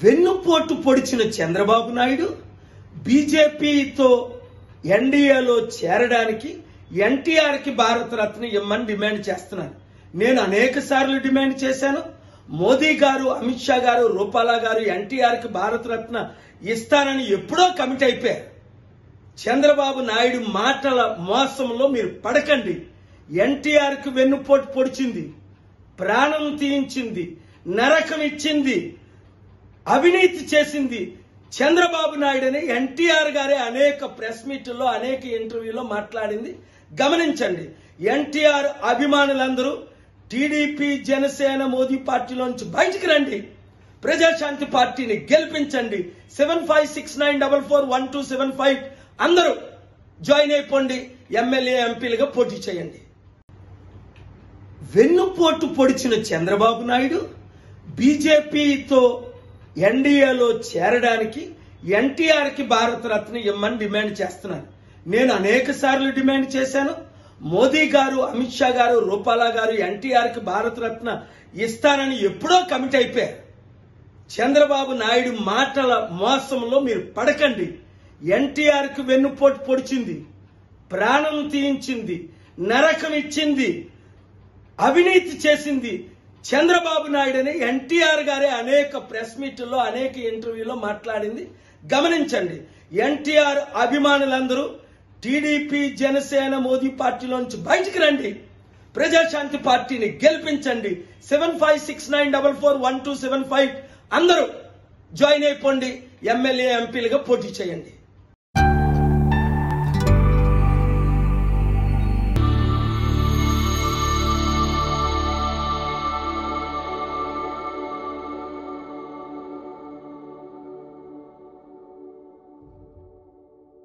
వెన్నుపోటు పొడిచిన చంద్రబాబు నాయుడు బీజేపీతో ఎన్డీఏలో చేరడానికి ఎన్టీఆర్కి భారతరత్న ఇమ్మని డిమాండ్ చేస్తున్నారు. నేను అనేక సార్లు డిమాండ్ చేశాను. మోదీ గారు, అమిత్ షా గారు, రూపాలా గారు ఎన్టీఆర్కి భారతరత్న ఇస్తానని ఎప్పుడో కమిట్ అయిపోయారు. చంద్రబాబు నాయుడు మాటల మోసంలో మీరు పడకండి. ఎన్టీఆర్కి వెన్నుపోటు పొడిచింది, ప్రాణం తీయించింది, నరకం ఇచ్చింది, అవినీతి చేసింది చంద్రబాబు నాయుడు అని ఎన్టీఆర్ గారే అనేక ప్రెస్ మీట్లో అనేక ఇంటర్వ్యూలో మాట్లాడింది గమనించండి. ఎన్టీఆర్ అభిమానులందరూ టీడీపీ, జనసేన, మోదీ పార్టీలోంచి బయటికి రండి. ప్రజాశాంతి పార్టీని గెలిపించండి. 7569441275 అందరూ జాయిన్ అయిపోండి. ఎమ్మెల్యే, ఎంపీలుగా పోటీ చేయండి. వెన్నుపోటు పొడిచిన చంద్రబాబు నాయుడు బీజేపీతో ఎన్డీఏలో చేరడానికి ఎన్టీఆర్కి భారతరత్న ఇమ్మని డిమాండ్ చేస్తున్నారు. నేను అనేక సార్లు డిమాండ్ చేశాను. మోదీ గారు, అమిత్ షా గారు, రూపాలా గారు ఎన్టీఆర్కి భారతరత్న ఇస్తానని ఎప్పుడో కమిట్ అయిపోయారు. చంద్రబాబు నాయుడు మాటల మోసంలో మీరు పడకండి. ఎన్టీఆర్కి వెన్నుపోటు పొడిచింది, ప్రాణం తీయించింది, నరకం ఇచ్చింది, అవినీతి చేసింది చంద్రబాబు నాయుడు అని ఎన్టీఆర్ గారే అనేక ప్రెస్ మీట్లో అనేక ఇంటర్వ్యూలో మాట్లాడింది గమనించండి. ఎన్టీఆర్ అభిమానులందరూ టీడీపీ, జనసేన, మోదీ పార్టీలోంచి బయటికి రండి. ప్రజాశాంతి పార్టీని గెలిపించండి. 7569441275 అందరూ జాయిన్ అయిపోండి. ఎమ్మెల్యే, ఎంపీలుగా పోటీ చేయండి.